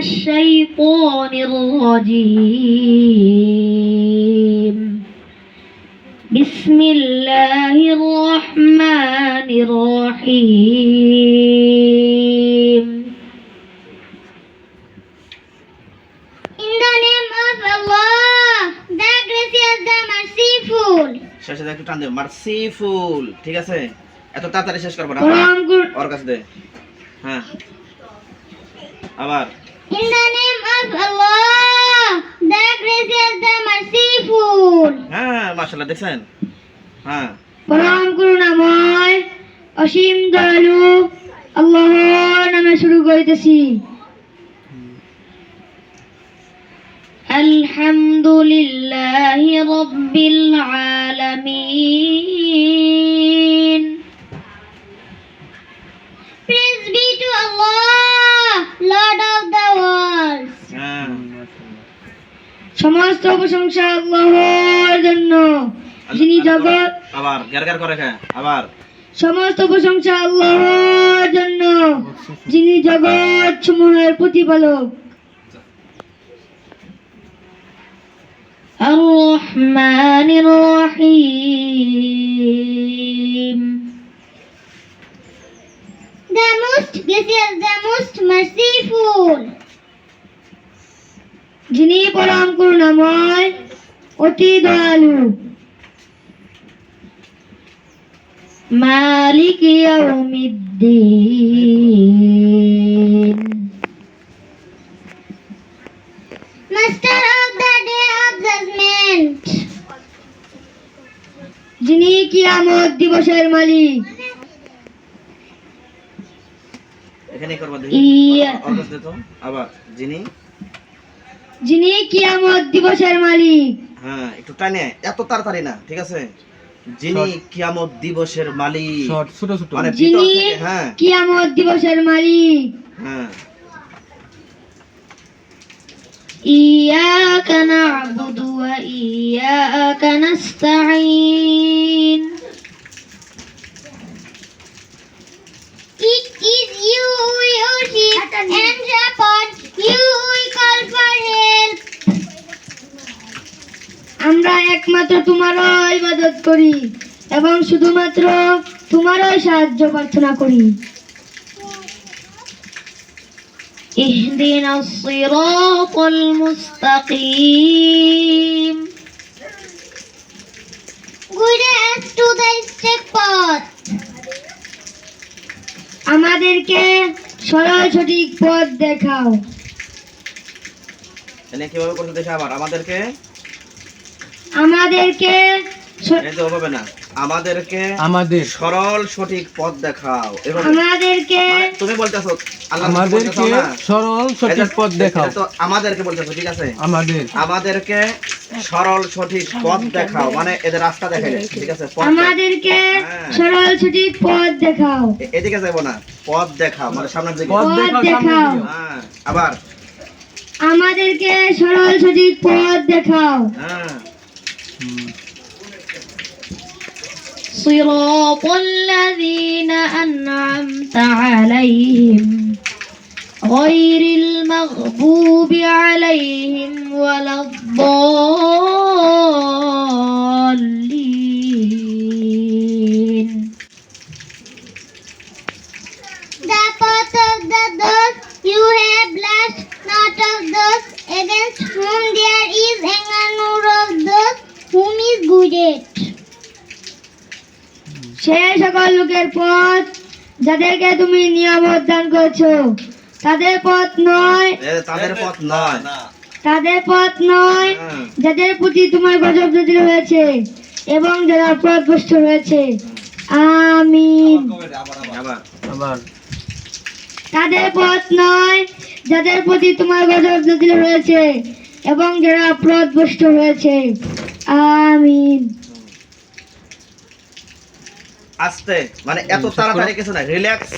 الشيطان الرجيم بسم الله الرحمن الرحيم In the name of Allah, the gracious, the merciful. শেষে একটু টান দে, মার্সিফুল। ঠিক আছে, এত তাড়াতাড়ি শেষ করব না, ওর কাছে দে। হ্যাঁ, আবার In the name of Allah, the gracious, the merciful. হ্যাঁ, মাশাআল্লাহ, দেখছেন? হ্যাঁ, পরম করুণাময় অসীম দয়ালু আল্লাহর নামে শুরু করিতেছি। আলহামদুলিল্লাহি রাব্বিল আলামিন। Praise be to Allah, Lord of the worlds. হ্যাঁ, সমস্ত প্রশংসা আল্লাহর জন্য, যিনি জগৎ। আবার গার করে খা, আবার সমস্ত প্রশংসা আল্লাহর জন্য, যিনি জগৎ সমূহের প্রতিপালক। আর-রহমানির রহিম। The most gracious, the most merciful. যিনি পরম করুণাময়, অতি দয়ালু। মালিক ইয়াউমিদ্দিন। Master of the day of judgment. যিনি কিয়ামত দিবসের মালিক। এখানে করব, দেখি ইয়া। ওর কাছে দে তো, আবার যিনি কিয়ামত দিবসের মালিক। হ্যাঁ, একটু টানে, এত তাড়াতাড়ি না, ঠিক আছে? যিনি কিয়ামত দিবসের মালিক, ছোট ছোট, মানে ভিতর যিনি থেকে, হ্যাঁ কিয়ামত দিবসের মালিক। হ্যাঁ, ইয়াকা না'বুদু ওয়া ইয়াকা নাস্তাঈন। It is you we worship and support, you we call for help. আমরা একমাত্র তোমারই ইবাদত করি এবং শুধুমাত্র তোমারই সাহায্য প্রার্থনা করি। ইহদিনাস সিরাতাল মুস্তাকিম। Guide us to the straight path. আমাদেরকে সরল সঠিক পথ দেখাও। এনে কিভাবে করতে দেখে, আবার আমাদেরকে এই যে হবে না, আমাদের সরল সঠিক পথ দেখাও। এবং আমাদেরকে মানে তুমি বলতেছো আল্লাহ আমাদেরকে সরল সঠিক পথ দেখাও। তো আমাদেরকে বলতেছো, ঠিক আছে? আমাদেরকে সরল সঠিক পথ দেখাও, মানে এদের রাস্তা দেখাইলে, ঠিক আছে? পথ আমাদেরকে সরল সঠিক পথ দেখাও। এদিকে যাবো না, পথ দেখাও, মানে সামনের দিকে। পথ দেখাও। হ্যাঁ, আবার আমাদেরকে সরল সঠিক পথ দেখাও। হ্যাঁ, صراط الذين أنعمت عليهم غير المغضوب عليهم ولا الضالين. The path of those you have blessed, not of those against whom there is anger, nor of those whom is guided. সে সকল লোকের পথ যাদেরকে তুমি নিয়ামত দান করেছো, তাদের পথ নয়, যাদের প্রতি তোমার গজব নাযিল হয়েছে এবং যারা পথভ্রষ্ট হয়েছে। আমিন। তাদের পথ নয় যাদের প্রতি তোমার গজব নাযিল হয়েছে এবং যারা পথভ্রষ্ট হয়েছে। আমিন। আস্তে, মানে এত তাড়াতাড়ি কিছু না, রিল্যাক্স।